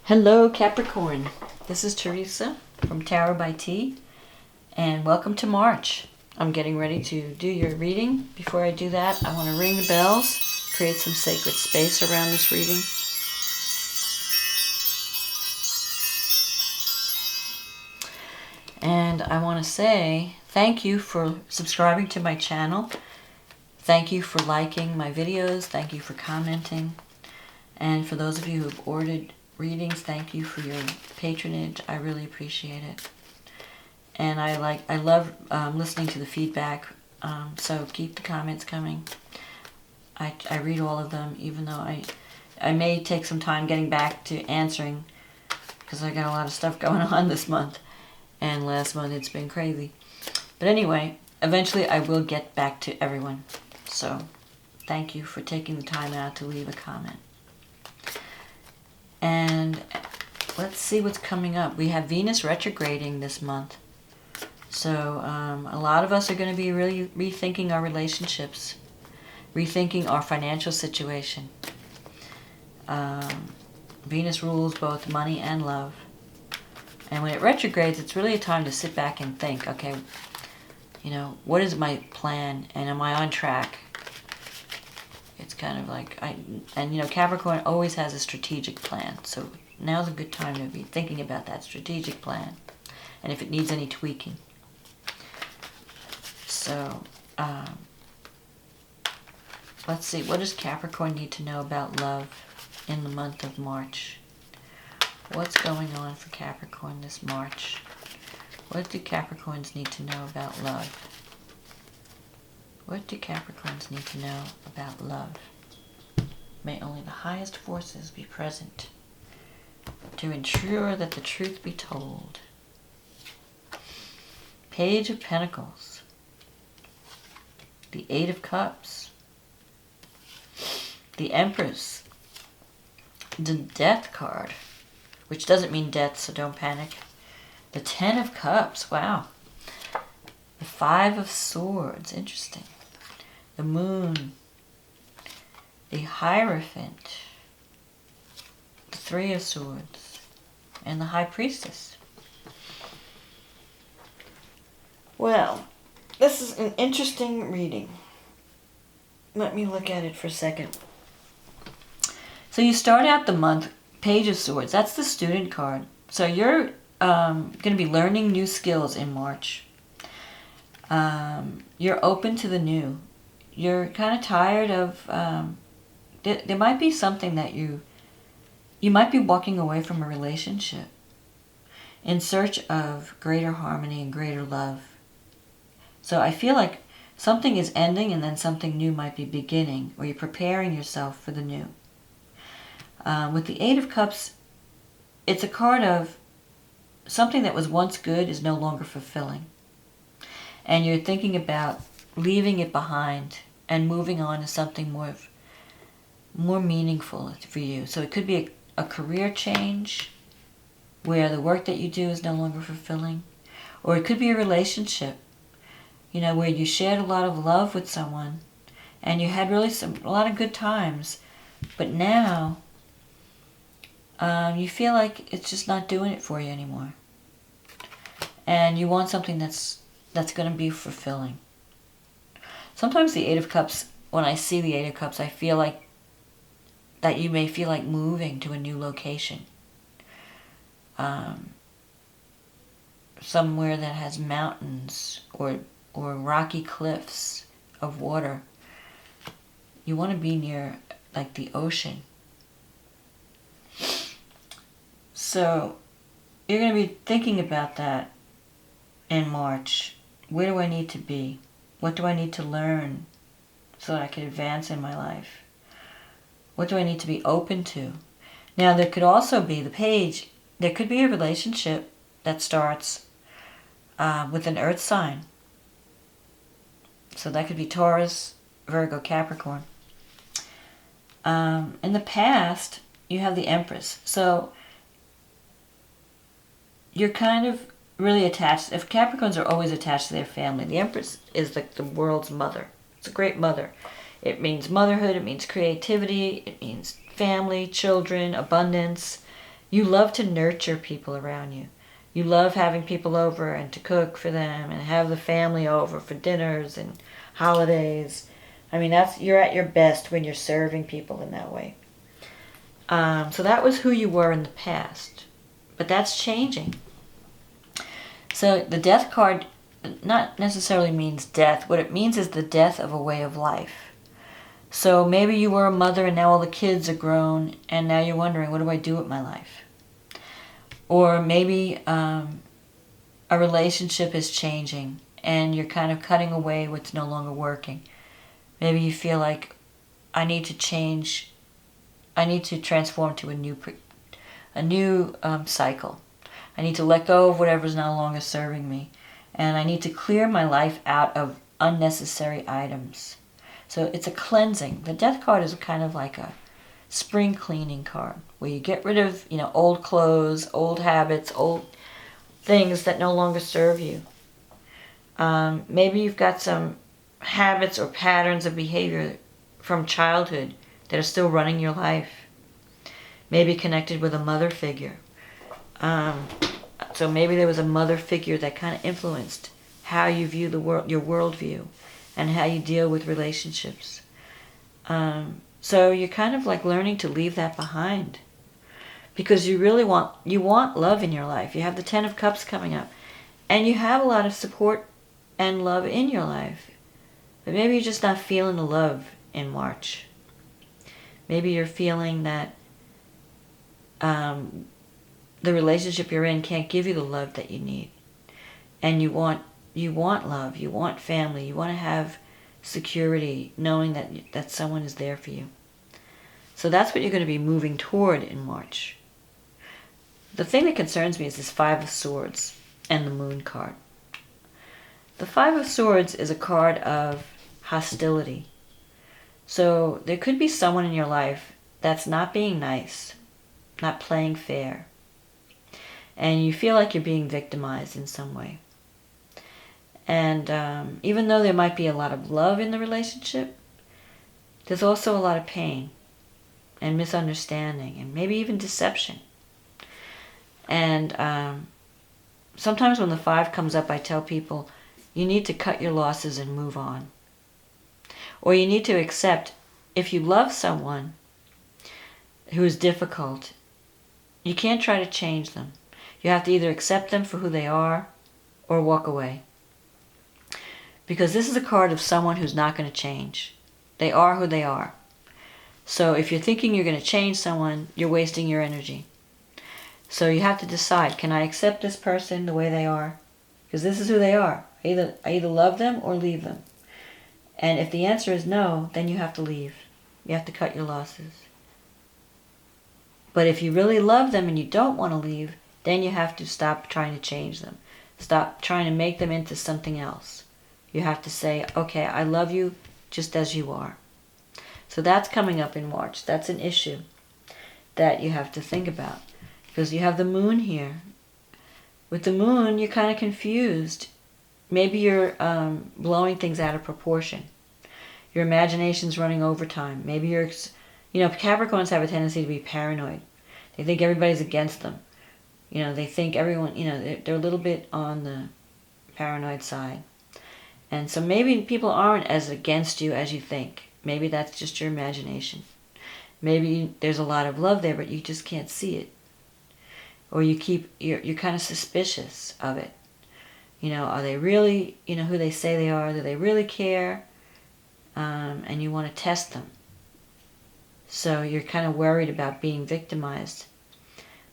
Hello Capricorn, this is Teresa from Tarot by T, and welcome to March. I'm getting ready to do your reading. Before I do that, I want to ring the bells, create some sacred space around this reading. And I want to say thank you for subscribing to my channel. Thank you for liking my videos. Thank you for commenting. And for those of you who have ordered readings, thank you for your patronage. I really appreciate it. And I love listening to the feedback, so keep the comments coming. I read all of them, even though I may take some time getting back to answering, because I got a lot of stuff going on this month, and last month it's been crazy. But anyway, eventually I will get back to everyone. So thank you for taking the time out to leave a comment. And let's see what's coming up. We have Venus retrograding this month. So a lot of us are going to be really rethinking our relationships, rethinking our financial situation. Venus rules both money and love. And when it retrogrades, it's really a time to sit back and think, okay, what is my plan, and am I on track? It's kind of like, Capricorn always has a strategic plan. So now's a good time to be thinking about that strategic plan, and if it needs any tweaking. So, let's see, what does Capricorn need to know about love in the month of March? What's going on for Capricorn this March? What do Capricorns need to know about love? What do Capricorns need to know about love? May only the highest forces be present to ensure that the truth be told. Page of Pentacles. The Eight of Cups. The Empress. The Death card, which doesn't mean death, so don't panic. The Ten of Cups. Wow. The Five of Swords. Interesting. The Moon. The Hierophant. The Three of Swords. And the High Priestess. Well, this is an interesting reading. Let me look at it for a second. So you start out the month, Page of Swords. That's the student card. So you're going to be learning new skills in March. You're open to the new. You're kind of tired of, there might be something that you might be walking away from a relationship in search of greater harmony and greater love. So I feel like something is ending and then something new might be beginning, or you're preparing yourself for the new. With the Eight of Cups, it's a card of something that was once good is no longer fulfilling. And you're thinking about leaving it behind and moving on to something more meaningful for you. So it could be a career change where the work that you do is no longer fulfilling. Or it could be a relationship, where you shared a lot of love with someone and you had really a lot of good times. But now you feel like it's just not doing it for you anymore. And you want something that's going to be fulfilling. Sometimes the Eight of Cups, when I see the Eight of Cups, I feel like that you may feel like moving to a new location. Somewhere that has mountains or rocky cliffs of water. You want to be near like the ocean. So you're going to be thinking about that in March. Where do I need to be? What do I need to learn so that I can advance in my life? What do I need to be open to? Now, there could also be the page. There could be a relationship that starts with an earth sign. So that could be Taurus, Virgo, Capricorn. In the past, you have the Empress. So you're kind of really attached. If Capricorns are always attached to their family, the Empress is like the world's mother. It's a great mother. It means motherhood, it means creativity, it means family, children, abundance. You love to nurture people around you. You love having people over and to cook for them and have the family over for dinners and holidays. I mean, you're at your best when you're serving people in that way. So that was who you were in the past. But that's changing. So the death card not necessarily means death. What it means is the death of a way of life. So maybe you were a mother and now all the kids are grown and now you're wondering, what do I do with my life? Or maybe a relationship is changing and you're kind of cutting away what's no longer working. Maybe you feel like, I need to change, I need to transform to a new cycle. I need to let go of whatever's no longer serving me. And I need to clear my life out of unnecessary items. So it's a cleansing. The death card is kind of like a spring cleaning card, where you get rid of, old clothes, old habits, old things that no longer serve you. Maybe you've got some habits or patterns of behavior from childhood that are still running your life. Maybe connected with a mother figure. So maybe there was a mother figure that kind of influenced how you view the world, your worldview, and how you deal with relationships. So you're kind of like learning to leave that behind, because you really want love in your life. You have the 10 of Cups coming up, and you have a lot of support and love in your life, but maybe you're just not feeling the love in March. Maybe you're feeling that the relationship you're in can't give you the love that you need, and you want love, you want family, you want to have security, knowing that someone is there for you. So that's what you're going to be moving toward in March. The thing that concerns me is this 5 of Swords and the Moon card. The 5 of Swords is a card of hostility. So there could be someone in your life that's not being nice, not playing fair, and you feel like you're being victimized in some way. And even though there might be a lot of love in the relationship, there's also a lot of pain and misunderstanding and maybe even deception. And sometimes when the 5 comes up, I tell people, you need to cut your losses and move on. Or you need to accept, if you love someone who is difficult, you can't try to change them. You have to either accept them for who they are or walk away. Because this is a card of someone who's not going to change. They are who they are. So if you're thinking you're going to change someone, you're wasting your energy. So you have to decide, can I accept this person the way they are? Because this is who they are. I either love them or leave them. And if the answer is no, then you have to leave. You have to cut your losses. But if you really love them and you don't want to leave, then you have to stop trying to change them. Stop trying to make them into something else. You have to say, okay, I love you just as you are. So that's coming up in March. That's an issue that you have to think about. Because you have the Moon here. With the Moon, you're kind of confused. Maybe you're blowing things out of proportion. Your imagination's running overtime. Maybe you're, Capricorns have a tendency to be paranoid. They think everybody's against them. They think everyone, they're a little bit on the paranoid side. And so maybe people aren't as against you as you think. Maybe that's just your imagination. Maybe there's a lot of love there, but you just can't see it. Or you're kind of suspicious of it. Are they really, who they say they are? Do they really care? And you want to test them. So you're kind of worried about being victimized.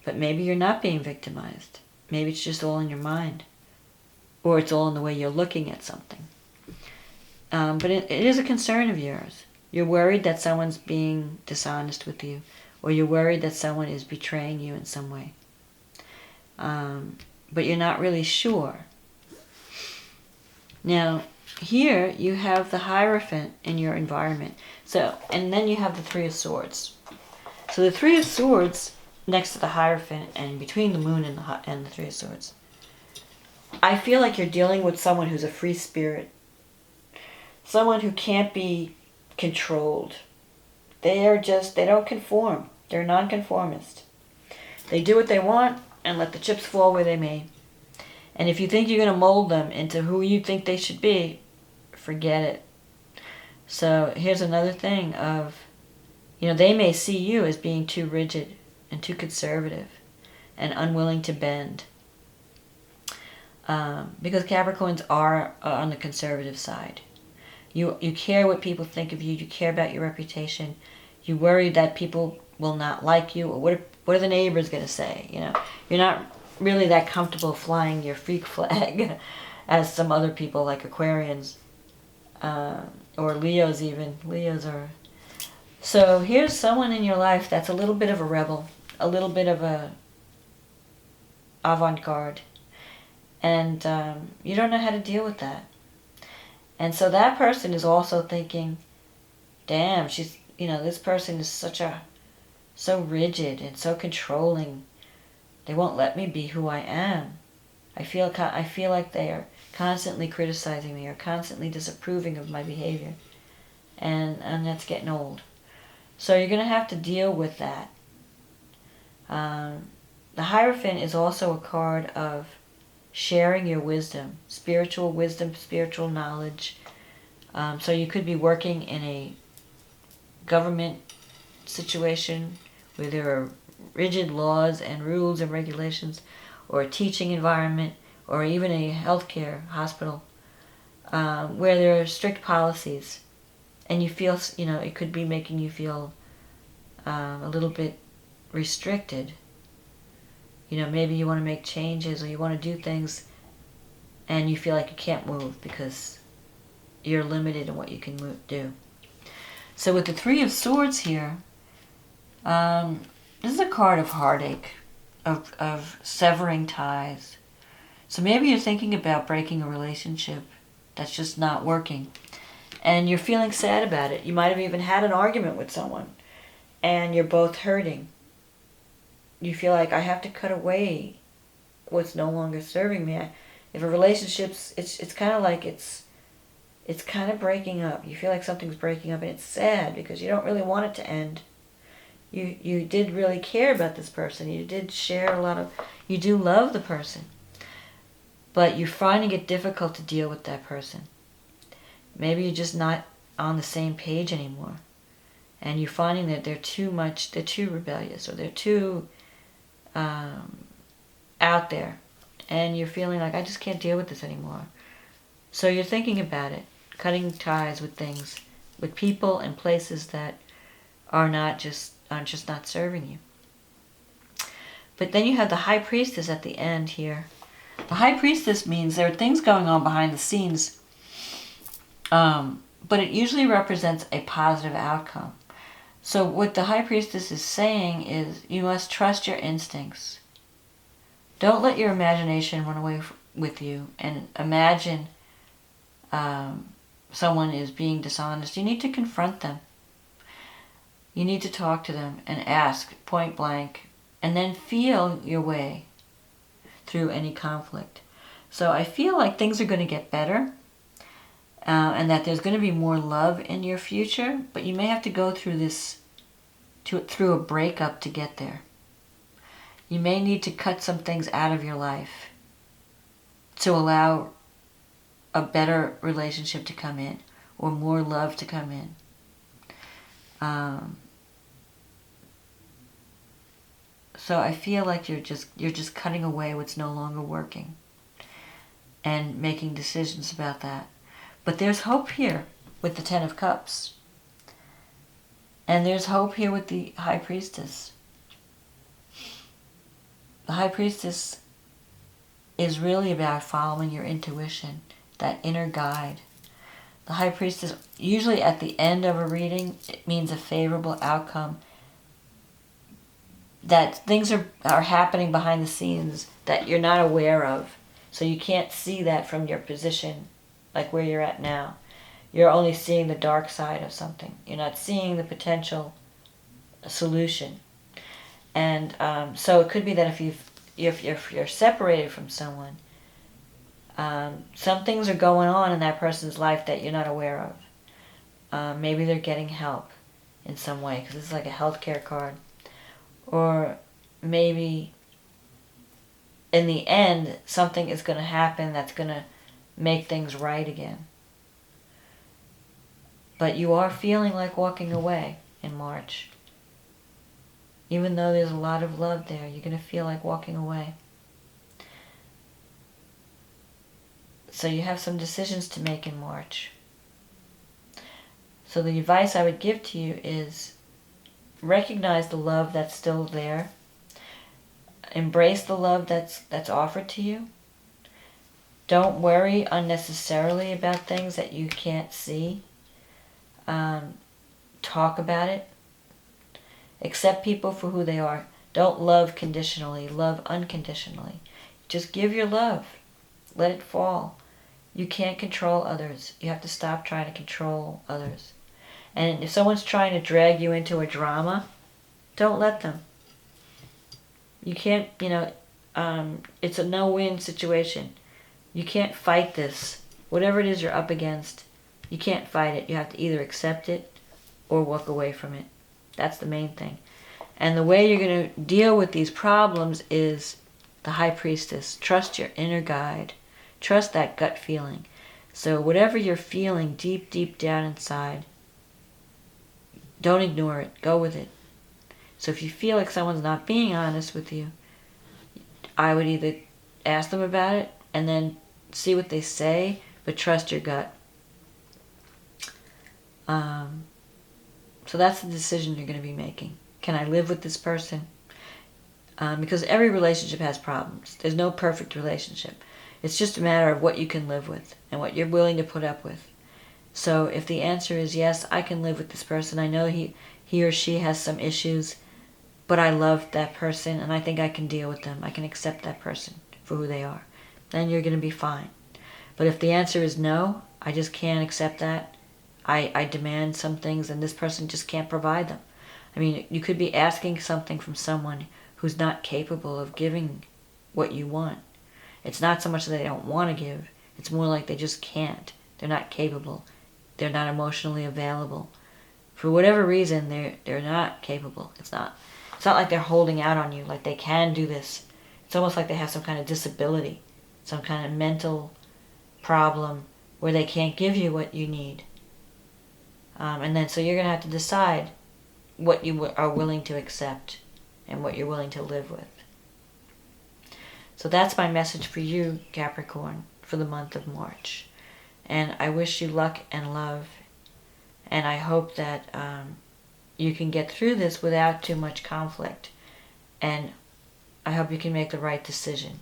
But maybe you're not being victimized. Maybe it's just all in your mind. Or it's all in the way you're looking at something. But it is a concern of yours. You're worried that someone's being dishonest with you. Or you're worried that someone is betraying you in some way. But you're not really sure. Now, here you have the Hierophant in your environment. And then you have the 3 of Swords. So the 3 of Swords next to the Hierophant and between the Moon and the 3 of Swords. I feel like you're dealing with someone who's a free spirit. Someone who can't be controlled. They don't conform. They're nonconformist. They do what they want and let the chips fall where they may. And if you think you're going to mold them into who you think they should be, forget it. So here's another thing of, they may see you as being too rigid and too conservative and unwilling to bend. Because Capricorns are on the conservative side. You care what people think of you. You care about your reputation. You worry that people will not like you. Or what are the neighbors going to say? You're not really that comfortable flying your freak flag as some other people like Aquarians or Leos even. Leos are... So here's someone in your life that's a little bit of a rebel, a little bit of a avant-garde. And you don't know how to deal with that. And so that person is also thinking, damn, this person is so rigid and so controlling. They won't let me be who I am. I feel like they are constantly criticizing me or constantly disapproving of my behavior. And that's getting old. So you're going to have to deal with that. The Hierophant is also a card of sharing your wisdom, spiritual knowledge. So you could be working in a government situation where there are rigid laws and rules and regulations, or a teaching environment, or even a healthcare hospital where there are strict policies, and you feel, it could be making you feel a little bit restricted. Maybe you want to make changes or you want to do things and you feel like you can't move because you're limited in what you can do. So with the Three of Swords here, this is a card of heartache, of severing ties. So maybe you're thinking about breaking a relationship that's just not working and you're feeling sad about it. You might have even had an argument with someone and you're both hurting. You feel like, I have to cut away what's no longer serving me. If a relationship's, it's kind of like it's kind of breaking up. You feel like something's breaking up and it's sad because you don't really want it to end. You did really care about this person. You did share you do love the person. But you're finding it difficult to deal with that person. Maybe you're just not on the same page anymore. And you're finding that they're too rebellious, or they're too out there, and you're feeling like, I just can't deal with this anymore. So you're thinking about it, cutting ties with things, with people and places that are just not serving you. But then you have the High Priestess at the end here. The High Priestess means there are things going on behind the scenes, but it usually represents a positive outcome. So what the High Priestess is saying is you must trust your instincts. Don't let your imagination run away with you and imagine someone is being dishonest. You need to confront them. You need to talk to them and ask point blank, and then feel your way through any conflict. So I feel like things are going to get better, and that there's going to be more love in your future, but you may have to go through through a breakup to get there. You may need to cut some things out of your life to allow a better relationship to come in, or more love to come in. So I feel like you're just cutting away what's no longer working and making decisions about that. But there's hope here with the Ten of Cups. And there's hope here with the High Priestess. The High Priestess is really about following your intuition, that inner guide. The High Priestess, usually at the end of a reading, it means a favorable outcome. That things are happening behind the scenes that you're not aware of. So you can't see that from your position, like where you're at now. You're only seeing the dark side of something. You're not seeing the potential solution. And so it could be that if you're separated from someone, some things are going on in that person's life that you're not aware of. Maybe they're getting help in some way, because this is like a healthcare card. Or maybe in the end, something is going to happen that's going to make things right again. But you are feeling like walking away in March. Even though there's a lot of love there, you're going to feel like walking away. So you have some decisions to make in March. So the advice I would give to you is recognize the love that's still there. Embrace the love that's offered to you. Don't worry unnecessarily about things that you can't see. Talk about it. Accept people for who they are. Don't love conditionally. Love unconditionally. Just give your love. Let it fall. You can't control others. You have to stop trying to control others. And if someone's trying to drag you into a drama, don't let them. You can't, it's a no-win situation. You can't fight this. Whatever it is you're up against, you can't fight it. You have to either accept it or walk away from it. That's the main thing. And the way you're going to deal with these problems is the High Priestess. Trust your inner guide. Trust that gut feeling. So whatever you're feeling deep, deep down inside, don't ignore it. Go with it. So if you feel like someone's not being honest with you, I would either ask them about it and then see what they say, but trust your gut. So that's the decision you're going to be making. Can I live with this person? Because every relationship has problems. There's no perfect relationship. It's just a matter of what you can live with and what you're willing to put up with. So if the answer is yes, I can live with this person. I know he or she has some issues, but I love that person and I think I can deal with them. I can accept that person for who they are. Then you're going to be fine. But if the answer is no, I just can't accept that. I demand some things and this person just can't provide them. I mean, you could be asking something from someone who's not capable of giving what you want. It's not so much that they don't want to give. It's more like they just can't. They're not capable. They're not emotionally available. For whatever reason, they're not capable. It's not like they're holding out on you, like they can do this. It's almost like they have some kind of disability, some kind of mental problem where they can't give you what you need. And then so you're going to have to decide what you are willing to accept and what you're willing to live with. So that's my message for you, Capricorn, for the month of March. And I wish you luck and love. And I hope that you can get through this without too much conflict. And I hope you can make the right decision.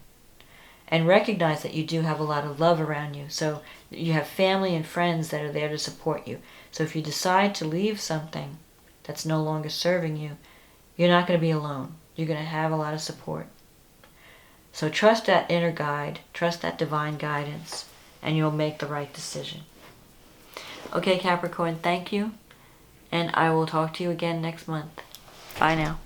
And recognize that you do have a lot of love around you. So you have family and friends that are there to support you. So if you decide to leave something that's no longer serving you, you're not going to be alone. You're going to have a lot of support. So trust that inner guide, trust that divine guidance, and you'll make the right decision. Okay, Capricorn, thank you. And I will talk to you again next month. Bye now.